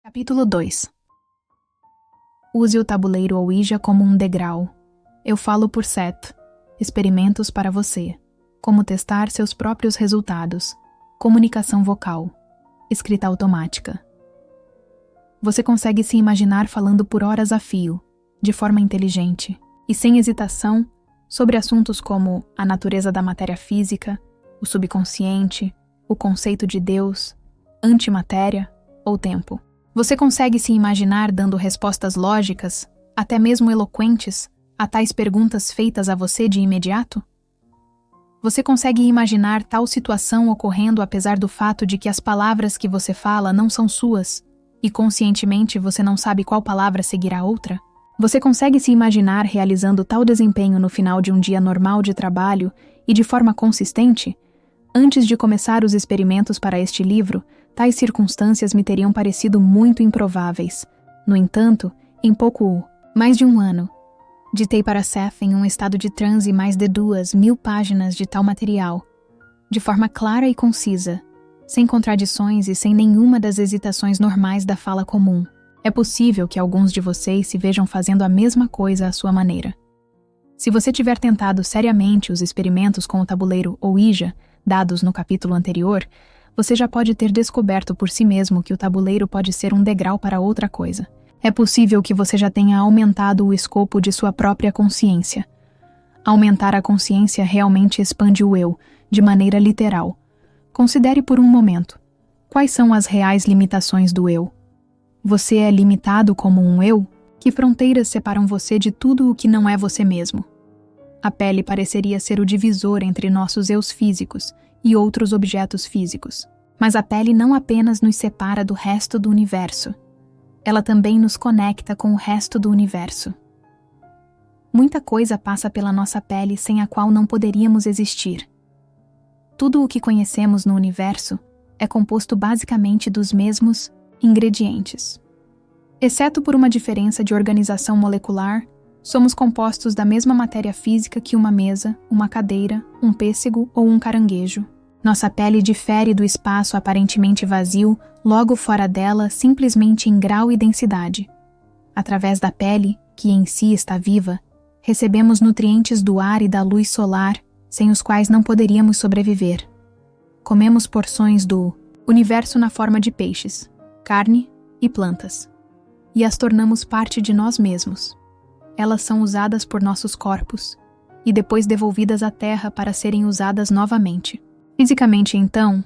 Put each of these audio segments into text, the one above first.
Capítulo 2. Use o tabuleiro Ouija como um degrau. Eu falo por Seth. Experimentos para você. Como testar seus próprios resultados. Comunicação vocal. Escrita automática. Você consegue se imaginar falando por horas a fio, de forma inteligente e sem hesitação, sobre assuntos como a natureza da matéria física, o subconsciente, o conceito de Deus, antimatéria ou tempo. Você consegue se imaginar dando respostas lógicas, até mesmo eloquentes, a tais perguntas feitas a você de imediato? Você consegue imaginar tal situação ocorrendo apesar do fato de que as palavras que você fala não são suas, e conscientemente você não sabe qual palavra seguirá a outra? Você consegue se imaginar realizando tal desempenho no final de um dia normal de trabalho e de forma consistente? Antes de começar os experimentos para este livro, tais circunstâncias me teriam parecido muito improváveis. No entanto, em pouco mais de um ano, ditei para Seth em um estado de transe mais de 2.000 páginas de tal material, de forma clara e concisa, sem contradições e sem nenhuma das hesitações normais da fala comum. É possível que alguns de vocês se vejam fazendo a mesma coisa à sua maneira. Se você tiver tentado seriamente os experimentos com o tabuleiro Ouija, dados no capítulo anterior, você já pode ter descoberto por si mesmo que o tabuleiro pode ser um degrau para outra coisa. É possível que você já tenha aumentado o escopo de sua própria consciência. Aumentar a consciência realmente expande o eu, de maneira literal. Considere por um momento. Quais são as reais limitações do eu? Você é limitado como um eu? Que fronteiras separam você de tudo o que não é você mesmo? A pele pareceria ser o divisor entre nossos eus físicos e outros objetos físicos. Mas a pele não apenas nos separa do resto do universo. Ela também nos conecta com o resto do universo. Muita coisa passa pela nossa pele sem a qual não poderíamos existir. Tudo o que conhecemos no universo é composto basicamente dos mesmos ingredientes. Exceto por uma diferença de organização molecular, somos compostos da mesma matéria física que uma mesa, uma cadeira, um pêssego ou um caranguejo. Nossa pele difere do espaço aparentemente vazio, logo fora dela, simplesmente em grau e densidade. Através da pele, que em si está viva, recebemos nutrientes do ar e da luz solar, sem os quais não poderíamos sobreviver. Comemos porções do universo na forma de peixes, carne e plantas, e as tornamos parte de nós mesmos. Elas são usadas por nossos corpos e depois devolvidas à Terra para serem usadas novamente. Fisicamente, então,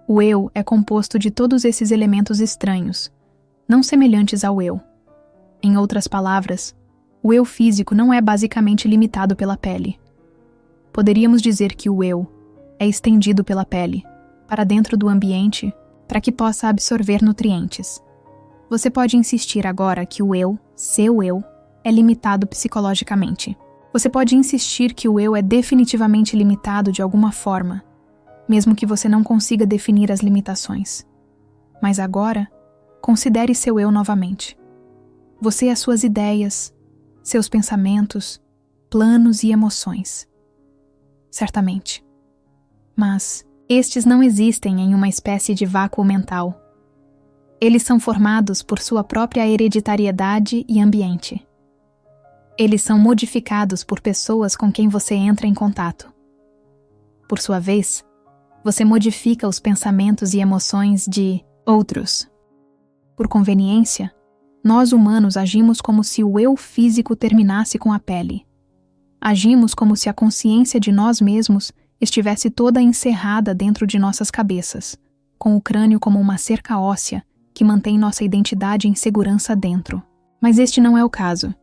o eu é composto de todos esses elementos estranhos, não semelhantes ao eu. Em outras palavras, o eu físico não é basicamente limitado pela pele. Poderíamos dizer que o eu é estendido pela pele, para dentro do ambiente, para que possa absorver nutrientes. Você pode insistir agora que o eu, seu eu, é limitado psicologicamente. Você pode insistir que o eu é definitivamente limitado de alguma forma, mesmo que você não consiga definir as limitações. Mas agora, considere seu eu novamente. Você é suas ideias, seus pensamentos, planos e emoções. Certamente. Mas estes não existem em uma espécie de vácuo mental. Eles são formados por sua própria hereditariedade e ambiente. Eles são modificados por pessoas com quem você entra em contato. Por sua vez, você modifica os pensamentos e emoções de outros. Por conveniência, nós humanos agimos como se o eu físico terminasse com a pele. Agimos como se a consciência de nós mesmos estivesse toda encerrada dentro de nossas cabeças, com o crânio como uma cerca óssea que mantém nossa identidade em segurança dentro. Mas este não é o caso.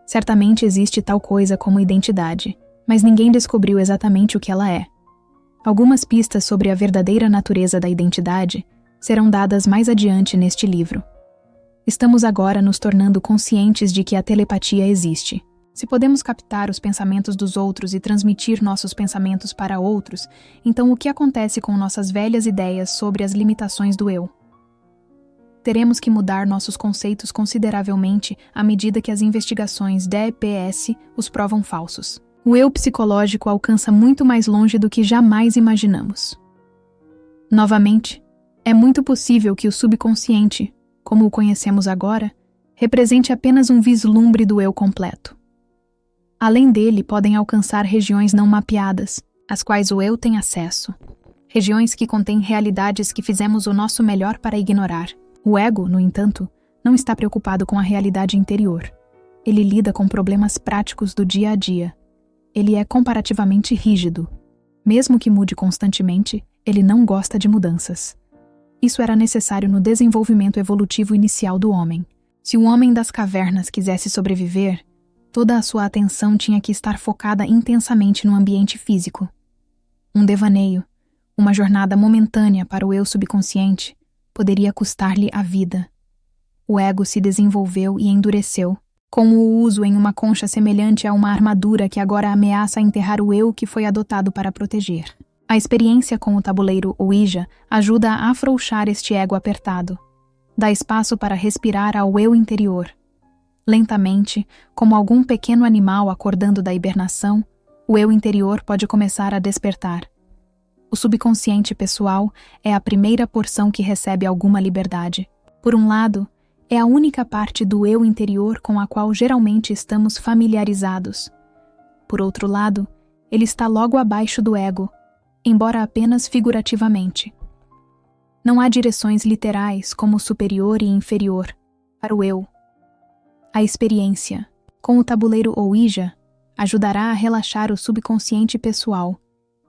Certamente existe tal coisa como identidade, mas ninguém descobriu exatamente o que ela é. Algumas pistas sobre a verdadeira natureza da identidade serão dadas mais adiante neste livro. Estamos agora nos tornando conscientes de que a telepatia existe. Se podemos captar os pensamentos dos outros e transmitir nossos pensamentos para outros, então o que acontece com nossas velhas ideias sobre as limitações do eu? Teremos que mudar nossos conceitos consideravelmente à medida que as investigações DPS os provam falsos. O eu psicológico alcança muito mais longe do que jamais imaginamos. Novamente, é muito possível que o subconsciente, como o conhecemos agora, represente apenas um vislumbre do eu completo. Além dele, podem alcançar regiões não mapeadas, às quais o eu tem acesso. Regiões que contêm realidades que fizemos o nosso melhor para ignorar. O ego, no entanto, não está preocupado com a realidade interior. Ele lida com problemas práticos do dia a dia. Ele é comparativamente rígido. Mesmo que mude constantemente, ele não gosta de mudanças. Isso era necessário no desenvolvimento evolutivo inicial do homem. Se o homem das cavernas quisesse sobreviver, toda a sua atenção tinha que estar focada intensamente no ambiente físico. Um devaneio, uma jornada momentânea para o eu subconsciente, poderia custar-lhe a vida. O ego se desenvolveu e endureceu, com o uso em uma concha semelhante a uma armadura que agora ameaça enterrar o eu que foi adotado para proteger. A experiência com o tabuleiro Ouija ajuda a afrouxar este ego apertado. Dá espaço para respirar ao eu interior. Lentamente, como algum pequeno animal acordando da hibernação, o eu interior pode começar a despertar. O subconsciente pessoal é a primeira porção que recebe alguma liberdade. Por um lado, é a única parte do eu interior com a qual geralmente estamos familiarizados. Por outro lado, ele está logo abaixo do ego, embora apenas figurativamente. Não há direções literais como superior e inferior para o eu. A experiência, com o tabuleiro Ouija, ajudará a relaxar o subconsciente pessoal,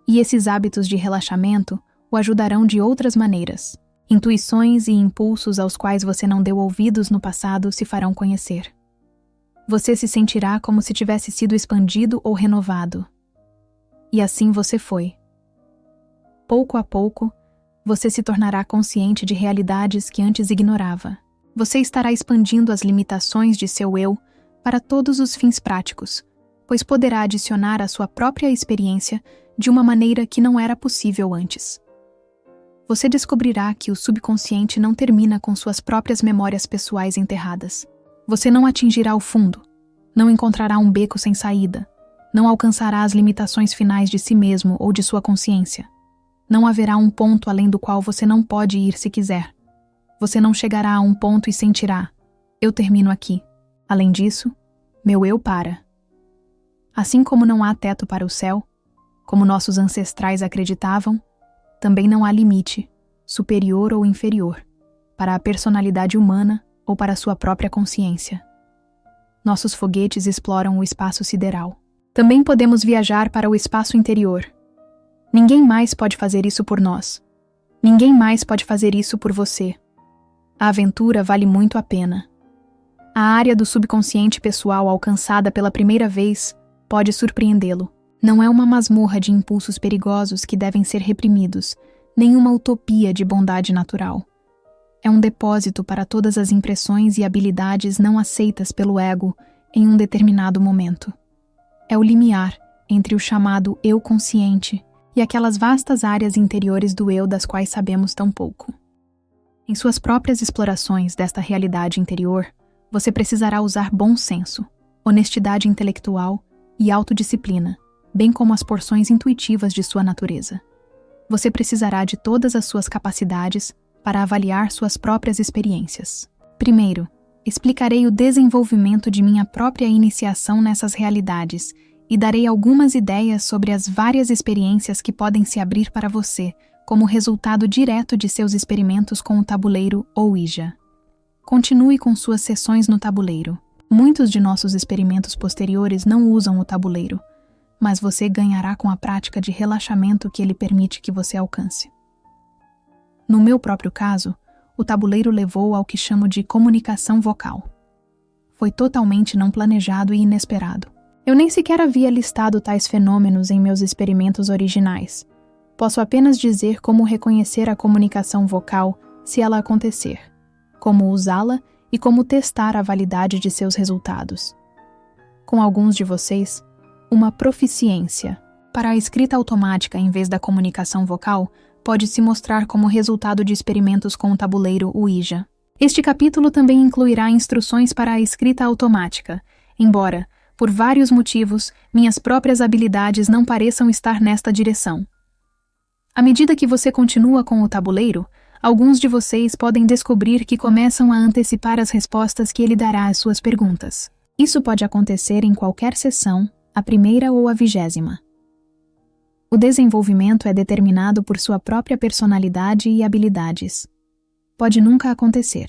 e esses hábitos de relaxamento o ajudarão de outras maneiras. Intuições e impulsos aos quais você não deu ouvidos no passado se farão conhecer. Você se sentirá como se tivesse sido expandido ou renovado. E assim você foi. Pouco a pouco, você se tornará consciente de realidades que antes ignorava. Você estará expandindo as limitações de seu eu para todos os fins práticos, pois poderá adicionar a sua própria experiência de uma maneira que não era possível antes. Você descobrirá que o subconsciente não termina com suas próprias memórias pessoais enterradas. Você não atingirá o fundo, não encontrará um beco sem saída, não alcançará as limitações finais de si mesmo ou de sua consciência. Não haverá um ponto além do qual você não pode ir se quiser. Você não chegará a um ponto e sentirá: eu termino aqui. Além disso, meu eu para. Assim como não há teto para o céu, como nossos ancestrais acreditavam, também não há limite, superior ou inferior, para a personalidade humana ou para sua própria consciência. Nossos foguetes exploram o espaço sideral. Também podemos viajar para o espaço interior. Ninguém mais pode fazer isso por nós. Ninguém mais pode fazer isso por você. A aventura vale muito a pena. A área do subconsciente pessoal alcançada pela primeira vez pode surpreendê-lo. Não é uma masmorra de impulsos perigosos que devem ser reprimidos, nem uma utopia de bondade natural. É um depósito para todas as impressões e habilidades não aceitas pelo ego em um determinado momento. É o limiar entre o chamado eu consciente e aquelas vastas áreas interiores do eu das quais sabemos tão pouco. Em suas próprias explorações desta realidade interior, você precisará usar bom senso, honestidade intelectual e autodisciplina, bem como as porções intuitivas de sua natureza. Você precisará de todas as suas capacidades para avaliar suas próprias experiências. Primeiro, explicarei o desenvolvimento de minha própria iniciação nessas realidades e darei algumas ideias sobre as várias experiências que podem se abrir para você como resultado direto de seus experimentos com o tabuleiro Ouija. Continue com suas sessões no tabuleiro. Muitos de nossos experimentos posteriores não usam o tabuleiro, mas você ganhará com a prática de relaxamento que ele permite que você alcance. No meu próprio caso, o tabuleiro levou ao que chamo de comunicação vocal. Foi totalmente não planejado e inesperado. Eu nem sequer havia listado tais fenômenos em meus experimentos originais. Posso apenas dizer como reconhecer a comunicação vocal se ela acontecer, como usá-la e como testar a validade de seus resultados. Com alguns de vocês, uma proficiência para a escrita automática em vez da comunicação vocal pode se mostrar como resultado de experimentos com o tabuleiro Ouija. Este capítulo também incluirá instruções para a escrita automática, embora, por vários motivos, minhas próprias habilidades não pareçam estar nesta direção. À medida que você continua com o tabuleiro, Alguns de vocês podem descobrir que começam a antecipar as respostas que ele dará às suas perguntas. Isso pode acontecer em qualquer sessão, a primeira ou a 20ª. O desenvolvimento é determinado por sua própria personalidade e habilidades. Pode nunca acontecer.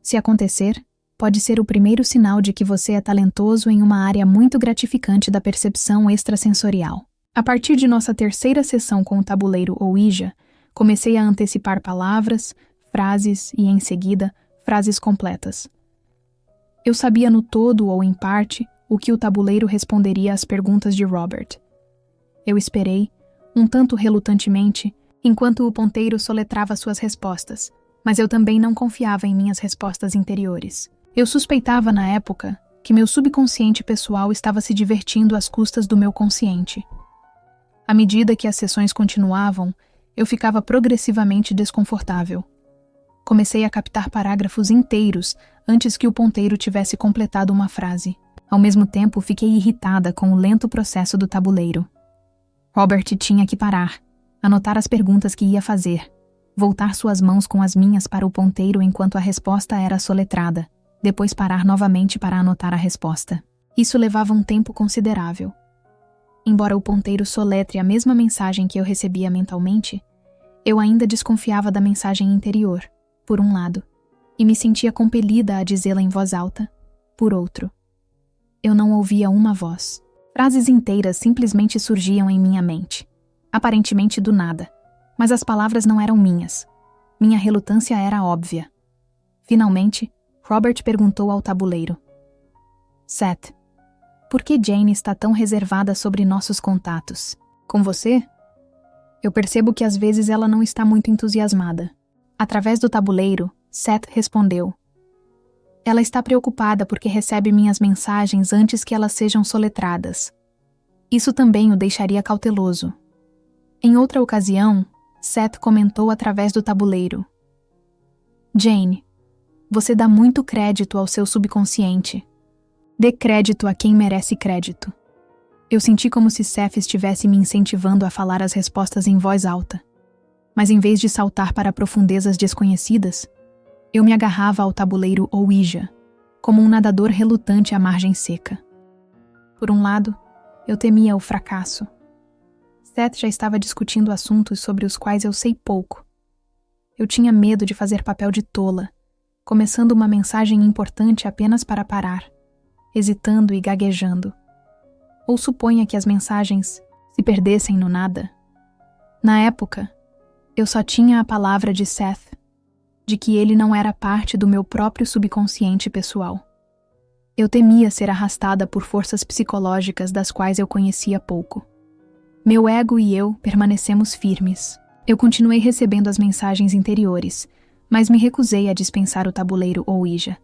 Se acontecer, pode ser o primeiro sinal de que você é talentoso em uma área muito gratificante da percepção extrasensorial. A partir de nossa 3ª sessão com o tabuleiro Ouija, comecei a antecipar palavras, frases e, em seguida, frases completas. Eu sabia no todo ou em parte o que o tabuleiro responderia às perguntas de Robert. Eu esperei, um tanto relutantemente, enquanto o ponteiro soletrava suas respostas, mas eu também não confiava em minhas respostas interiores. Eu suspeitava na época que meu subconsciente pessoal estava se divertindo às custas do meu consciente. À medida que as sessões continuavam, eu ficava progressivamente desconfortável. Comecei a captar parágrafos inteiros antes que o ponteiro tivesse completado uma frase. Ao mesmo tempo, fiquei irritada com o lento processo do tabuleiro. Robert tinha que parar, anotar as perguntas que ia fazer, voltar suas mãos com as minhas para o ponteiro enquanto a resposta era soletrada, depois parar novamente para anotar a resposta. Isso levava um tempo considerável. Embora o ponteiro soletre a mesma mensagem que eu recebia mentalmente, eu ainda desconfiava da mensagem interior, por um lado, e me sentia compelida a dizê-la em voz alta, por outro. Eu não ouvia uma voz. Frases inteiras simplesmente surgiam em minha mente, aparentemente do nada, mas as palavras não eram minhas. Minha relutância era óbvia. Finalmente, Robert perguntou ao tabuleiro: Seth, por que Jane está tão reservada sobre nossos contatos? Com você? Eu percebo que às vezes ela não está muito entusiasmada. Através do tabuleiro, Seth respondeu: Ela está preocupada porque recebe minhas mensagens antes que elas sejam soletradas. Isso também o deixaria cauteloso. Em outra ocasião, Seth comentou através do tabuleiro: Jane, você dá muito crédito ao seu subconsciente. Dê crédito a quem merece crédito. Eu senti como se Seth estivesse me incentivando a falar as respostas em voz alta. Mas em vez de saltar para profundezas desconhecidas, eu me agarrava ao tabuleiro Ouija, como um nadador relutante à margem seca. Por um lado, eu temia o fracasso. Seth já estava discutindo assuntos sobre os quais eu sei pouco. Eu tinha medo de fazer papel de tola, começando uma mensagem importante apenas para parar, hesitando e gaguejando. Ou suponha que as mensagens se perdessem no nada. Na época, eu só tinha a palavra de Seth, de que ele não era parte do meu próprio subconsciente pessoal. Eu temia ser arrastada por forças psicológicas das quais eu conhecia pouco. Meu ego e eu permanecemos firmes. Eu continuei recebendo as mensagens interiores, mas me recusei a dispensar o tabuleiro Ouija.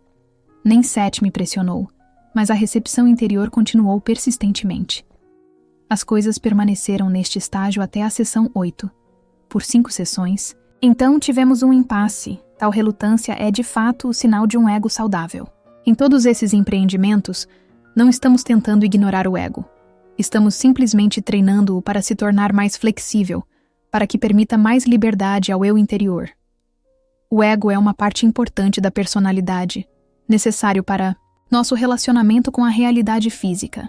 Nem Seth me pressionou, mas a recepção interior continuou persistentemente. As coisas permaneceram neste estágio até a sessão 8. Por 5 sessões, então tivemos um impasse. Tal relutância é, de fato, o sinal de um ego saudável. Em todos esses empreendimentos, não estamos tentando ignorar o ego. Estamos simplesmente treinando-o para se tornar mais flexível, para que permita mais liberdade ao eu interior. O ego é uma parte importante da personalidade, necessário para nosso relacionamento com a realidade física.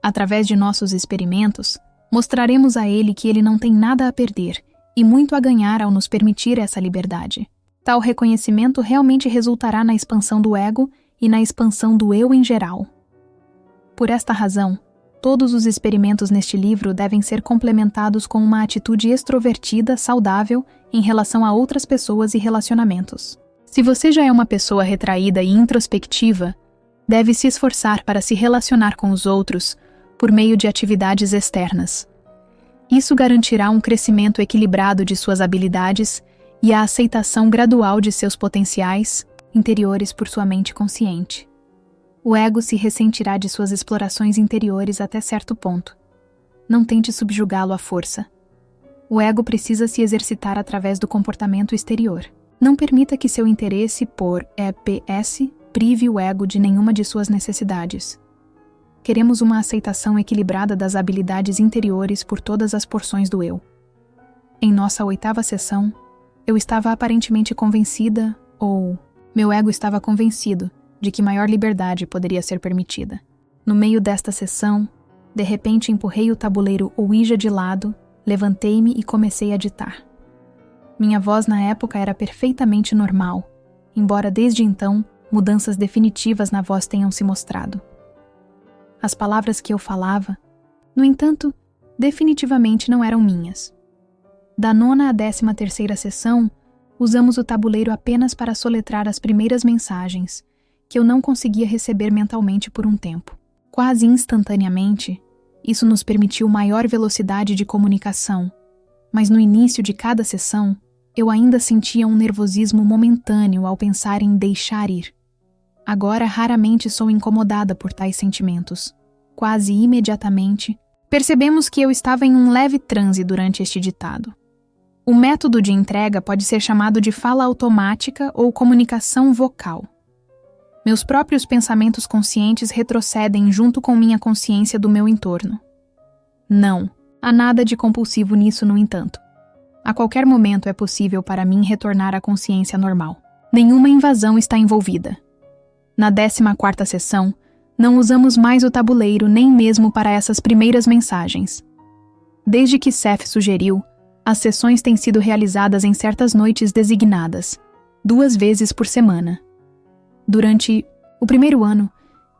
Através de nossos experimentos, mostraremos a ele que ele não tem nada a perder e muito a ganhar ao nos permitir essa liberdade. Tal reconhecimento realmente resultará na expansão do ego e na expansão do eu em geral. Por esta razão, todos os experimentos neste livro devem ser complementados com uma atitude extrovertida, saudável, em relação a outras pessoas e relacionamentos. Se você já é uma pessoa retraída e introspectiva, deve se esforçar para se relacionar com os outros por meio de atividades externas. Isso garantirá um crescimento equilibrado de suas habilidades e a aceitação gradual de seus potenciais interiores por sua mente consciente. O ego se ressentirá de suas explorações interiores até certo ponto. Não tente subjugá-lo à força. O ego precisa se exercitar através do comportamento exterior. Não permita que seu interesse por EPS prive o ego de nenhuma de suas necessidades. Queremos uma aceitação equilibrada das habilidades interiores por todas as porções do eu. Em nossa 8ª sessão, Eu estava aparentemente convencida, ou meu ego estava convencido, de que maior liberdade poderia ser permitida. No meio desta sessão, de repente empurrei o tabuleiro Ouija de lado, levantei-me e comecei a ditar. Minha voz na época era perfeitamente normal, embora desde então mudanças definitivas na voz tenham se mostrado. As palavras que eu falava, no entanto, definitivamente não eram minhas. Da 9ª à 13ª sessão, usamos o tabuleiro apenas para soletrar as primeiras mensagens, que eu não conseguia receber mentalmente por um tempo. Quase instantaneamente, isso nos permitiu maior velocidade de comunicação, mas no início de cada sessão, eu ainda sentia um nervosismo momentâneo ao pensar em deixar ir. Agora raramente sou incomodada por tais sentimentos. Quase imediatamente, percebemos que eu estava em um leve transe durante este ditado. O método de entrega pode ser chamado de fala automática ou comunicação vocal. Meus próprios pensamentos conscientes retrocedem junto com minha consciência do meu entorno. Não, há nada de compulsivo nisso, no entanto. A qualquer momento é possível para mim retornar à consciência normal. Nenhuma invasão está envolvida. Na 14ª sessão, não usamos mais o tabuleiro nem mesmo para essas primeiras mensagens. Desde que Seth sugeriu, as sessões têm sido realizadas em certas noites designadas, 2 vezes por semana. Durante o primeiro ano,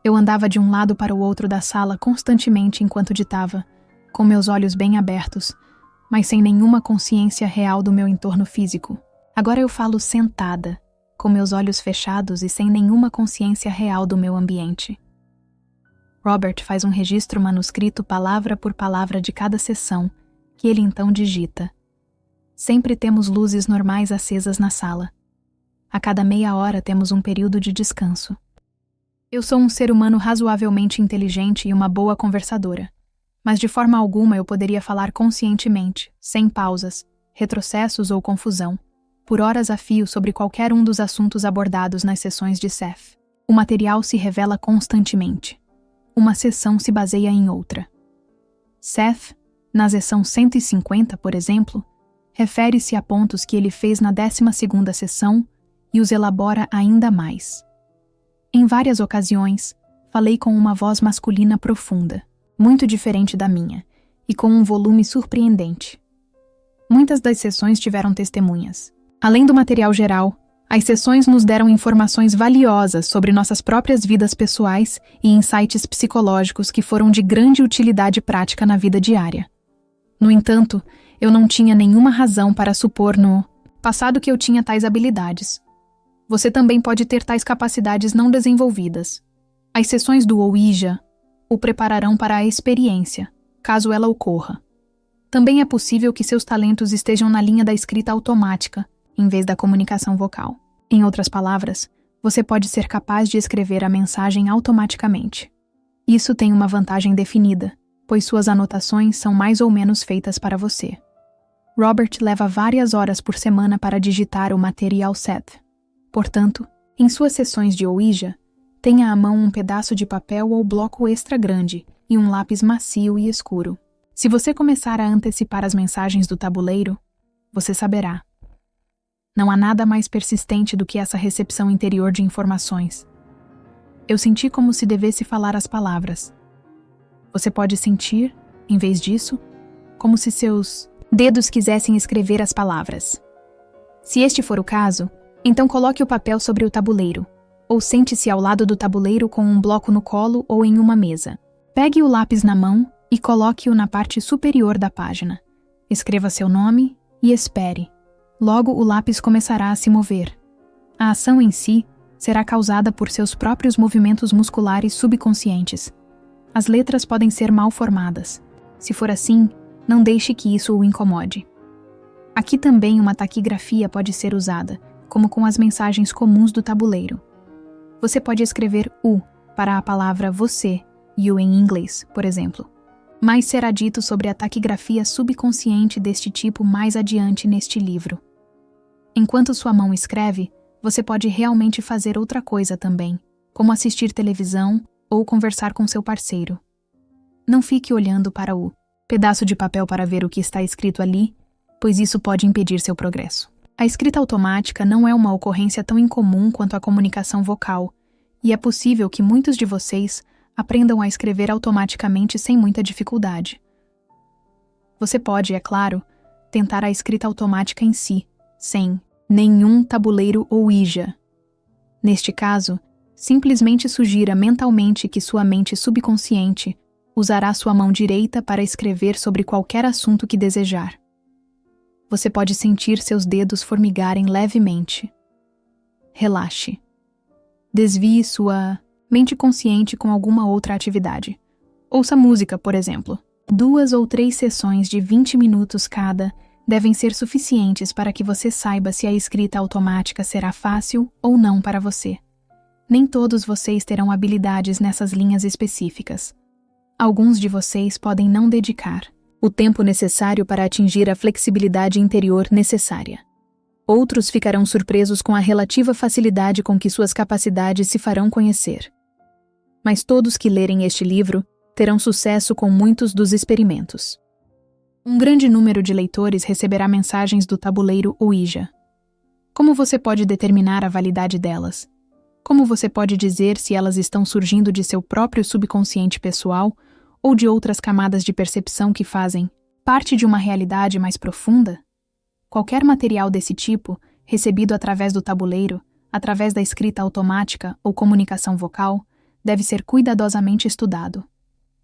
eu andava de um lado para o outro da sala constantemente enquanto ditava, com meus olhos bem abertos, mas sem nenhuma consciência real do meu entorno físico. Agora eu falo sentada, com meus olhos fechados e sem nenhuma consciência real do meu ambiente. Robert faz um registro manuscrito palavra por palavra de cada sessão, que ele então digita. Sempre temos luzes normais acesas na sala. A cada meia hora temos um período de descanso. Eu sou um ser humano razoavelmente inteligente e uma boa conversadora, mas de forma alguma eu poderia falar conscientemente, sem pausas, retrocessos ou confusão, por horas a fio sobre qualquer um dos assuntos abordados nas sessões de Seth. O material se revela constantemente. Uma sessão se baseia em outra. Seth, na sessão 150, por exemplo, refere-se a pontos que ele fez na 12ª sessão e os elabora ainda mais. Em várias ocasiões, falei com uma voz masculina profunda, muito diferente da minha, e com um volume surpreendente. Muitas das sessões tiveram testemunhas. Além do material geral, as sessões nos deram informações valiosas sobre nossas próprias vidas pessoais e insights psicológicos que foram de grande utilidade prática na vida diária. No entanto, eu não tinha nenhuma razão para supor no passado que eu tinha tais habilidades. Você também pode ter tais capacidades não desenvolvidas. As sessões do Ouija o prepararão para a experiência, caso ela ocorra. Também é possível que seus talentos estejam na linha da escrita automática, em vez da comunicação vocal. Em outras palavras, você pode ser capaz de escrever a mensagem automaticamente. Isso tem uma vantagem definida, pois suas anotações são mais ou menos feitas para você. Robert leva várias horas por semana para digitar o material Seth. Portanto, em suas sessões de Ouija, tenha à mão um pedaço de papel ou bloco extra grande e um lápis macio e escuro. Se você começar a antecipar as mensagens do tabuleiro, você saberá. Não há nada mais persistente do que essa recepção interior de informações. Eu senti como se devesse falar as palavras. Você pode sentir, em vez disso, como se seus dedos quisessem escrever as palavras. Se este for o caso, então coloque o papel sobre o tabuleiro, ou sente-se ao lado do tabuleiro com um bloco no colo ou em uma mesa. Pegue o lápis na mão e coloque-o na parte superior da página. Escreva seu nome e espere. Logo o lápis começará a se mover. A ação em si será causada por seus próprios movimentos musculares subconscientes. As letras podem ser mal formadas. Se for assim, não deixe que isso o incomode. Aqui também uma taquigrafia pode ser usada, como com as mensagens comuns do tabuleiro. Você pode escrever U para a palavra você, you em inglês, por exemplo. Mais será dito sobre a taquigrafia subconsciente deste tipo mais adiante neste livro. Enquanto sua mão escreve, você pode realmente fazer outra coisa também, como assistir televisão ou conversar com seu parceiro. Não fique olhando para o pedaço de papel para ver o que está escrito ali, pois isso pode impedir seu progresso. A escrita automática não é uma ocorrência tão incomum quanto a comunicação vocal, e é possível que muitos de vocês aprendam a escrever automaticamente sem muita dificuldade. Você pode, é claro, tentar a escrita automática em si, sem nenhum tabuleiro ou Ouija. Neste caso, simplesmente sugira mentalmente que sua mente subconsciente usará sua mão direita para escrever sobre qualquer assunto que desejar. Você pode sentir seus dedos formigarem levemente. Relaxe. Desvie sua mente consciente com alguma outra atividade. Ouça música, por exemplo. 2 ou 3 sessões de 20 minutos cada devem ser suficientes para que você saiba se a escrita automática será fácil ou não para você. Nem todos vocês terão habilidades nessas linhas específicas. Alguns de vocês podem não dedicar o tempo necessário para atingir a flexibilidade interior necessária. Outros ficarão surpresos com a relativa facilidade com que suas capacidades se farão conhecer. Mas todos que lerem este livro terão sucesso com muitos dos experimentos. Um grande número de leitores receberá mensagens do tabuleiro Ouija. Como você pode determinar a validade delas? Como você pode dizer se elas estão surgindo de seu próprio subconsciente pessoal ou de outras camadas de percepção que fazem parte de uma realidade mais profunda? Qualquer material desse tipo, recebido através do tabuleiro, através da escrita automática ou comunicação vocal, deve ser cuidadosamente estudado.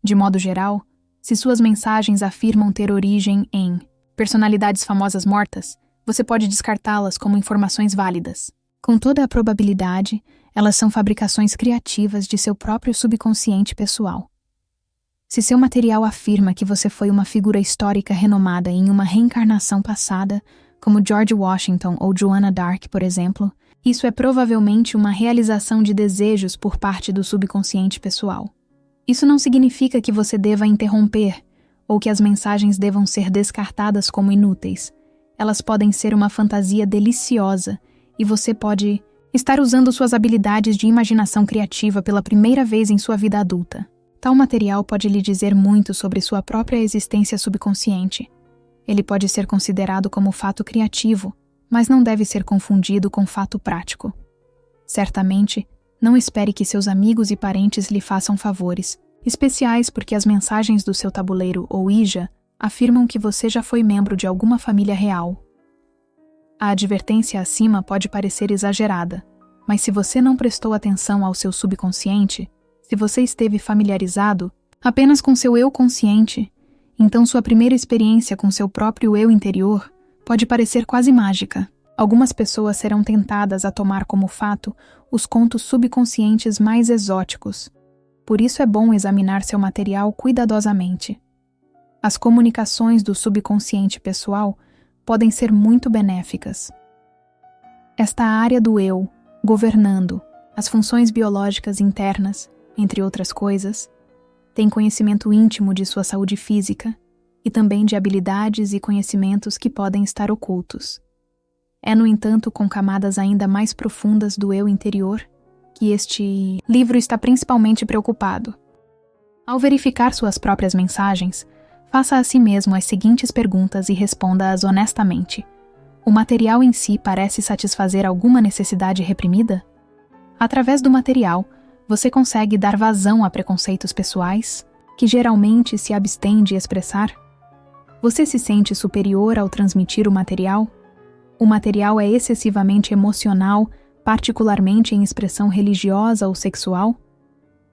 De modo geral, se suas mensagens afirmam ter origem em personalidades famosas mortas, você pode descartá-las como informações válidas. Com toda a probabilidade, elas são fabricações criativas de seu próprio subconsciente pessoal. Se seu material afirma que você foi uma figura histórica renomada em uma reencarnação passada, como George Washington ou Joanna Dark, por exemplo, isso é provavelmente uma realização de desejos por parte do subconsciente pessoal. Isso não significa que você deva interromper ou que as mensagens devam ser descartadas como inúteis. Elas podem ser uma fantasia deliciosa e você pode estar usando suas habilidades de imaginação criativa pela primeira vez em sua vida adulta. Tal material pode lhe dizer muito sobre sua própria existência subconsciente. Ele pode ser considerado como fato criativo, mas não deve ser confundido com fato prático. Certamente, não espere que seus amigos e parentes lhe façam favores, especiais porque as mensagens do seu tabuleiro Ouija afirmam que você já foi membro de alguma família real. A advertência acima pode parecer exagerada, mas se você não prestou atenção ao seu subconsciente, se você esteve familiarizado apenas com seu eu consciente, então sua primeira experiência com seu próprio eu interior pode parecer quase mágica. Algumas pessoas serão tentadas a tomar como fato os contos subconscientes mais exóticos. Por isso é bom examinar seu material cuidadosamente. As comunicações do subconsciente pessoal podem ser muito benéficas. Esta área do eu, governando as funções biológicas internas, entre outras coisas, tem conhecimento íntimo de sua saúde física e também de habilidades e conhecimentos que podem estar ocultos. É, no entanto, com camadas ainda mais profundas do eu interior que este livro está principalmente preocupado. Ao verificar suas próprias mensagens, faça a si mesmo as seguintes perguntas e responda-as honestamente. O material em si parece satisfazer alguma necessidade reprimida? Através do material, você consegue dar vazão a preconceitos pessoais, que geralmente se abstêm de expressar? Você se sente superior ao transmitir o material? O material é excessivamente emocional, particularmente em expressão religiosa ou sexual?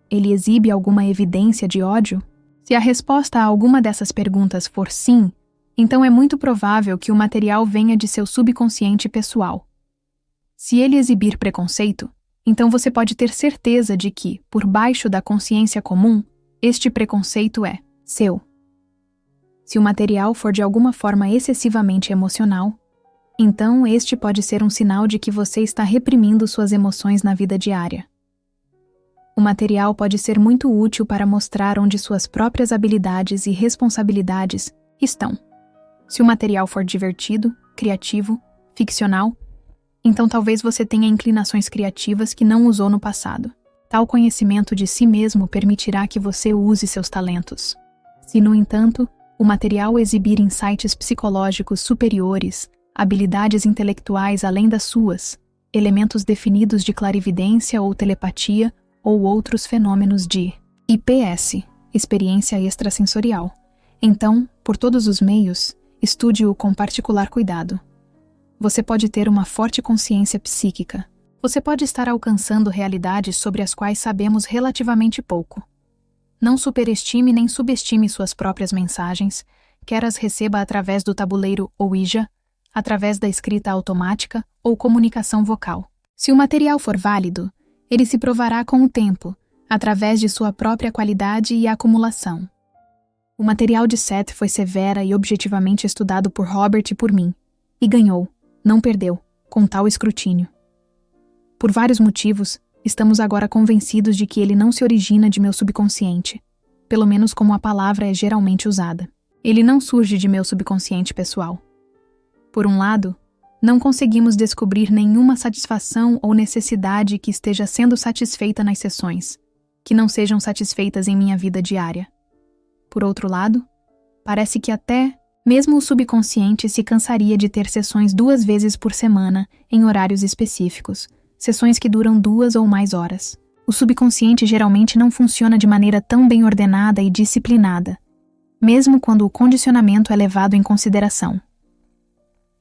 Ele exibe alguma evidência de ódio? Se a resposta a alguma dessas perguntas for sim, então é muito provável que o material venha de seu subconsciente pessoal. Se ele exibir preconceito, então você pode ter certeza de que, por baixo da consciência comum, este preconceito é seu. Se o material for de alguma forma excessivamente emocional, então este pode ser um sinal de que você está reprimindo suas emoções na vida diária. O material pode ser muito útil para mostrar onde suas próprias habilidades e responsabilidades estão. Se o material for divertido, criativo, ficcional, então talvez você tenha inclinações criativas que não usou no passado. Tal conhecimento de si mesmo permitirá que você use seus talentos. Se, no entanto, o material exibir insights psicológicos superiores, habilidades intelectuais além das suas, elementos definidos de clarividência ou telepatia ou outros fenômenos de IPS, experiência extrasensorial. Então, por todos os meios, estude-o com particular cuidado. Você pode ter uma forte consciência psíquica. Você pode estar alcançando realidades sobre as quais sabemos relativamente pouco. Não superestime nem subestime suas próprias mensagens, quer as receba através do tabuleiro Ouija, através da escrita automática ou comunicação vocal. Se o material for válido, ele se provará com o tempo, através de sua própria qualidade e acumulação. O material de Seth foi severa e objetivamente estudado por Robert e por mim, e ganhou, não perdeu, com tal escrutínio. Por vários motivos, estamos agora convencidos de que ele não se origina de meu subconsciente, pelo menos como a palavra é geralmente usada. Ele não surge de meu subconsciente pessoal. Por um lado, não conseguimos descobrir nenhuma satisfação ou necessidade que esteja sendo satisfeita nas sessões, que não sejam satisfeitas em minha vida diária. Por outro lado, parece que até mesmo o subconsciente se cansaria de ter sessões 2 vezes por semana, em horários específicos, sessões que duram 2 ou mais horas. O subconsciente geralmente não funciona de maneira tão bem ordenada e disciplinada, mesmo quando o condicionamento é levado em consideração.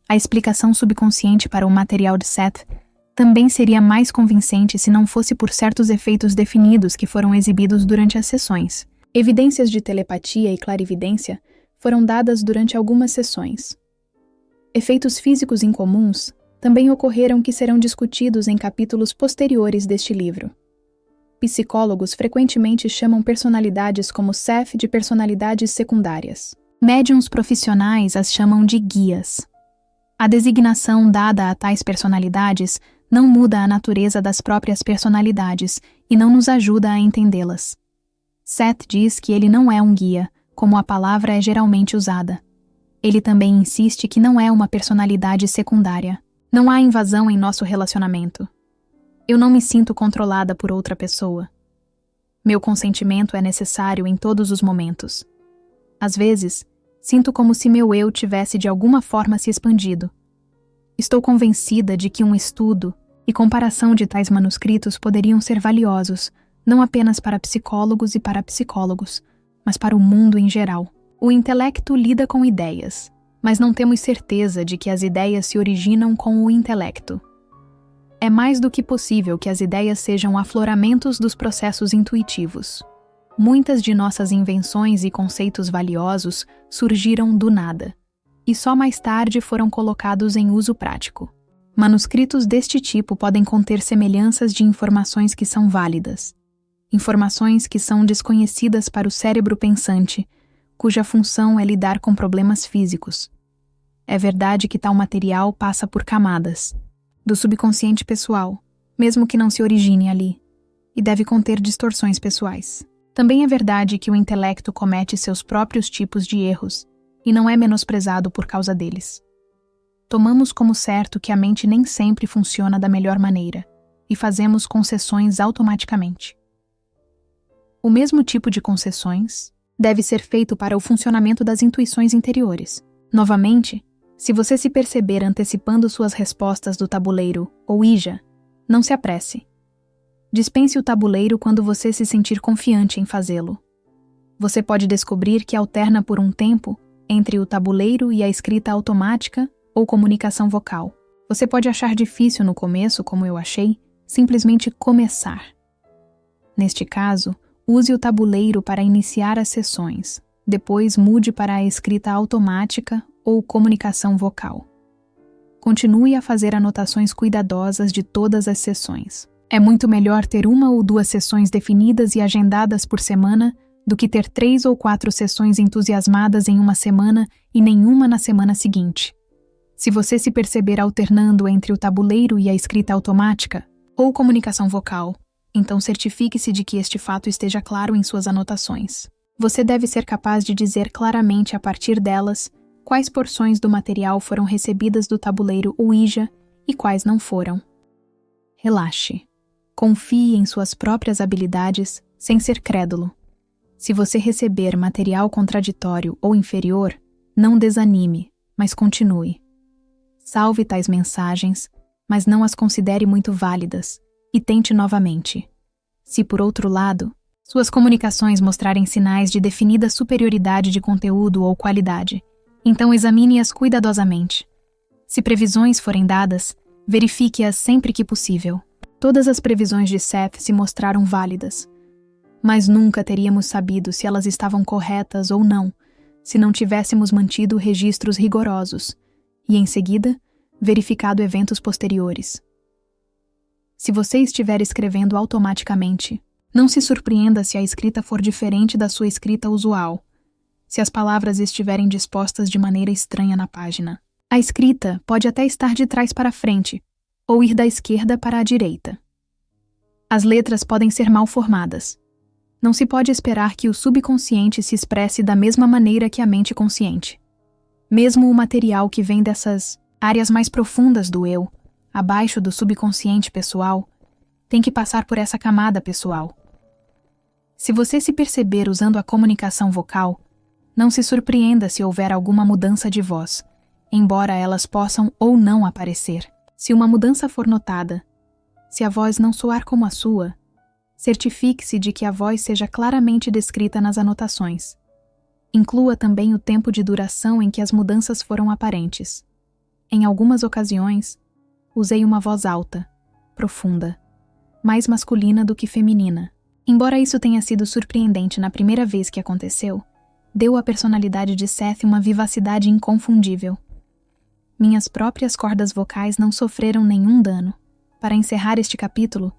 A explicação subconsciente para o material de Seth também seria mais convincente se não fosse por certos efeitos definidos que foram exibidos durante as sessões. Evidências de telepatia e clarividência foram dadas durante algumas sessões. Efeitos físicos incomuns também ocorreram que serão discutidos em capítulos posteriores deste livro. Psicólogos frequentemente chamam personalidades como Seth de personalidades secundárias. Médiuns profissionais as chamam de guias. A designação dada a tais personalidades não muda a natureza das próprias personalidades e não nos ajuda a entendê-las. Seth diz que ele não é um guia, como a palavra é geralmente usada. Ele também insiste que não é uma personalidade secundária. Não há invasão em nosso relacionamento. Eu não me sinto controlada por outra pessoa. Meu consentimento é necessário em todos os momentos. Às vezes, sinto como se meu eu tivesse de alguma forma se expandido. Estou convencida de que um estudo e comparação de tais manuscritos poderiam ser valiosos, não apenas para psicólogos e parapsicólogos, mas para o mundo em geral. O intelecto lida com ideias, mas não temos certeza de que as ideias se originam com o intelecto. É mais do que possível que as ideias sejam afloramentos dos processos intuitivos. Muitas de nossas invenções e conceitos valiosos surgiram do nada, e só mais tarde foram colocados em uso prático. Manuscritos deste tipo podem conter semelhanças de informações que são válidas, informações que são desconhecidas para o cérebro pensante, cuja função é lidar com problemas físicos. É verdade que tal material passa por camadas, do subconsciente pessoal, mesmo que não se origine ali, e deve conter distorções pessoais. Também é verdade que o intelecto comete seus próprios tipos de erros, e não é menosprezado por causa deles. Tomamos como certo que a mente nem sempre funciona da melhor maneira, e fazemos concessões automaticamente. O mesmo tipo de concessões deve ser feito para o funcionamento das intuições interiores. Novamente, se você se perceber antecipando suas respostas do tabuleiro Ouija, não se apresse. Dispense o tabuleiro quando você se sentir confiante em fazê-lo. Você pode descobrir que alterna por um tempo entre o tabuleiro e a escrita automática ou comunicação vocal. Você pode achar difícil no começo, como eu achei, simplesmente começar. Neste caso, use o tabuleiro para iniciar as sessões. Depois mude para a escrita automática ou comunicação vocal. Continue a fazer anotações cuidadosas de todas as sessões. É muito melhor ter 1 ou 2 sessões definidas e agendadas por semana do que ter 3 ou 4 sessões entusiasmadas em uma semana e nenhuma na semana seguinte. Se você se perceber alternando entre o tabuleiro e a escrita automática ou comunicação vocal, então certifique-se de que este fato esteja claro em suas anotações. Você deve ser capaz de dizer claramente a partir delas quais porções do material foram recebidas do tabuleiro Ouija e quais não foram. Relaxe. Confie em suas próprias habilidades sem ser crédulo. Se você receber material contraditório ou inferior, não desanime, mas continue. Salve tais mensagens, mas não as considere muito válidas, e tente novamente. Se, por outro lado, suas comunicações mostrarem sinais de definida superioridade de conteúdo ou qualidade, então examine-as cuidadosamente. Se previsões forem dadas, verifique-as sempre que possível. Todas as previsões de Seth se mostraram válidas, mas nunca teríamos sabido se elas estavam corretas ou não, se não tivéssemos mantido registros rigorosos e, em seguida, verificado eventos posteriores. Se você estiver escrevendo automaticamente, não se surpreenda se a escrita for diferente da sua escrita usual, se as palavras estiverem dispostas de maneira estranha na página. A escrita pode até estar de trás para frente, ou ir da esquerda para a direita. As letras podem ser mal formadas. Não se pode esperar que o subconsciente se expresse da mesma maneira que a mente consciente. Mesmo o material que vem dessas áreas mais profundas do eu, abaixo do subconsciente pessoal, tem que passar por essa camada pessoal. Se você se perceber usando a comunicação vocal, não se surpreenda se houver alguma mudança de voz, embora elas possam ou não aparecer. Se uma mudança for notada, se a voz não soar como a sua, certifique-se de que a voz seja claramente descrita nas anotações. Inclua também o tempo de duração em que as mudanças foram aparentes. Em algumas ocasiões, usei uma voz alta, profunda, mais masculina do que feminina. Embora isso tenha sido surpreendente na primeira vez que aconteceu, deu à personalidade de Seth uma vivacidade inconfundível. Minhas próprias cordas vocais não sofreram nenhum dano. Para encerrar este capítulo,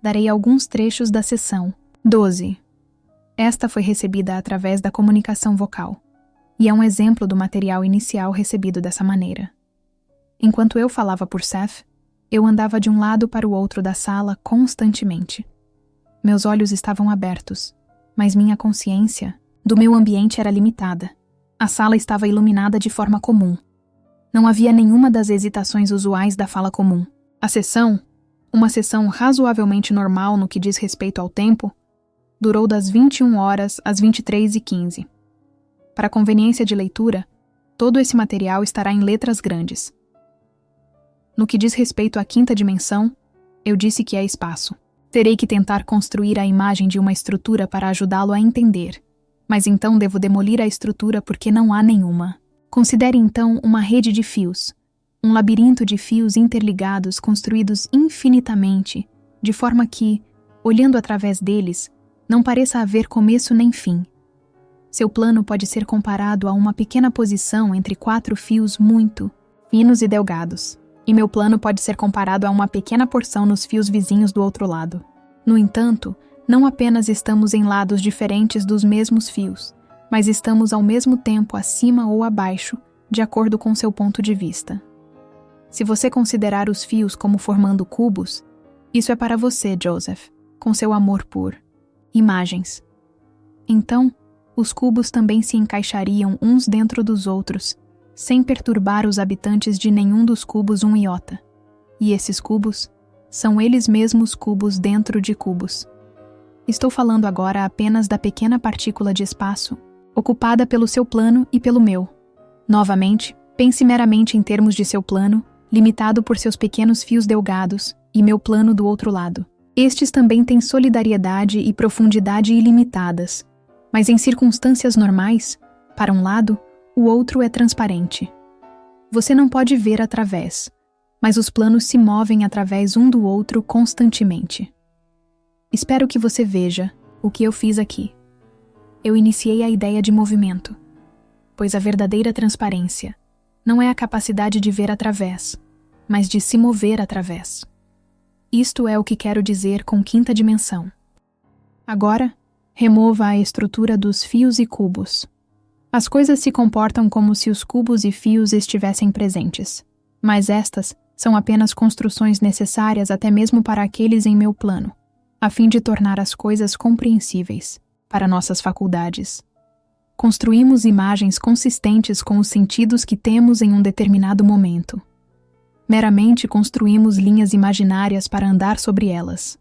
darei alguns trechos da sessão 12. Esta foi recebida através da comunicação vocal, e é um exemplo do material inicial recebido dessa maneira. Enquanto eu falava por Seth, eu andava de um lado para o outro da sala constantemente. Meus olhos estavam abertos, mas minha consciência do meu ambiente era limitada. A sala estava iluminada de forma comum. Não havia nenhuma das hesitações usuais da fala comum. A sessão, uma sessão razoavelmente normal no que diz respeito ao tempo, durou das 21 horas às 23h15. Para conveniência de leitura, todo esse material estará em letras grandes. No que diz respeito à quinta dimensão, eu disse que é espaço. Terei que tentar construir a imagem de uma estrutura para ajudá-lo a entender, mas então devo demolir a estrutura porque não há nenhuma. Considere então uma rede de fios, um labirinto de fios interligados construídos infinitamente, de forma que, olhando através deles, não pareça haver começo nem fim. Seu plano pode ser comparado a uma pequena posição entre 4 fios muito finos e delgados, e meu plano pode ser comparado a uma pequena porção nos fios vizinhos do outro lado. No entanto, não apenas estamos em lados diferentes dos mesmos fios, mas estamos ao mesmo tempo acima ou abaixo, de acordo com seu ponto de vista. Se você considerar os fios como formando cubos, isso é para você, Joseph, com seu amor por imagens. Então, os cubos também se encaixariam uns dentro dos outros, sem perturbar os habitantes de nenhum dos cubos um iota. E esses cubos são eles mesmos cubos dentro de cubos. Estou falando agora apenas da pequena partícula de espaço ocupada pelo seu plano e pelo meu. Novamente, pense meramente em termos de seu plano, limitado por seus pequenos fios delgados, e meu plano do outro lado. Estes também têm solidariedade e profundidade ilimitadas, mas em circunstâncias normais, para um lado, o outro é transparente. Você não pode ver através, mas os planos se movem através um do outro constantemente. Espero que você veja o que eu fiz aqui. Eu iniciei a ideia de movimento, pois a verdadeira transparência não é a capacidade de ver através, mas de se mover através. Isto é o que quero dizer com quinta dimensão. Agora, remova a estrutura dos fios e cubos. As coisas se comportam como se os cubos e fios estivessem presentes, mas estas são apenas construções necessárias até mesmo para aqueles em meu plano, a fim de tornar as coisas compreensíveis para nossas faculdades. Construímos imagens consistentes com os sentidos que temos em um determinado momento. Meramente construímos linhas imaginárias para andar sobre elas.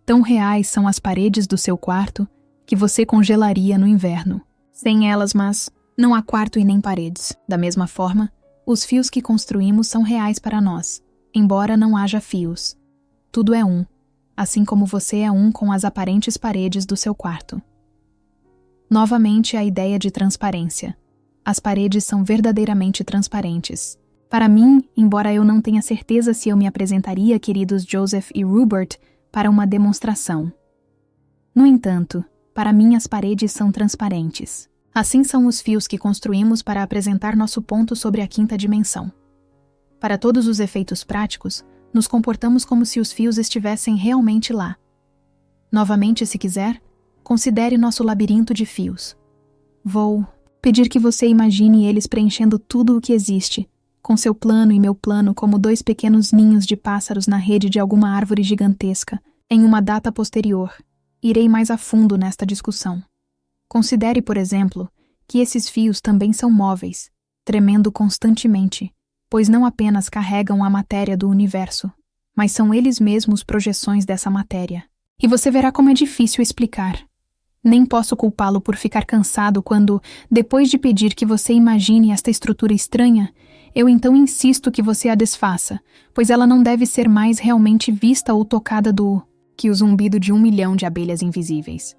Tão reais são as paredes do seu quarto que você congelaria no inverno. Sem elas, mas, não há quarto e nem paredes. Da mesma forma, Os fios que construímos são reais para nós, embora não haja fios. Tudo é um, assim como você é um com as aparentes paredes do seu quarto. Novamente, a ideia de transparência. As paredes são verdadeiramente transparentes. Para mim, embora eu não tenha certeza se eu me apresentaria, queridos Joseph e Rupert, para uma demonstração. No entanto, para mim as paredes são transparentes. Assim são os fios que construímos para apresentar nosso ponto sobre a quinta dimensão. Para todos os efeitos práticos, nos comportamos como se os fios estivessem realmente lá. Novamente, se quiser, considere nosso labirinto de fios. Vou pedir que você imagine eles preenchendo tudo o que existe, com seu plano e meu plano como dois pequenos ninhos de pássaros na rede de alguma árvore gigantesca, em uma data posterior. Irei mais a fundo nesta discussão. Considere, por exemplo, que esses fios também são móveis, tremendo constantemente, pois não apenas carregam a matéria do universo, mas são eles mesmos projeções dessa matéria. E você verá como é difícil explicar. Nem posso culpá-lo por ficar cansado quando, depois de pedir que você imagine esta estrutura estranha, eu então insisto que você a desfaça, pois ela não deve ser mais realmente vista ou tocada que o zumbido de 1 milhão de abelhas invisíveis.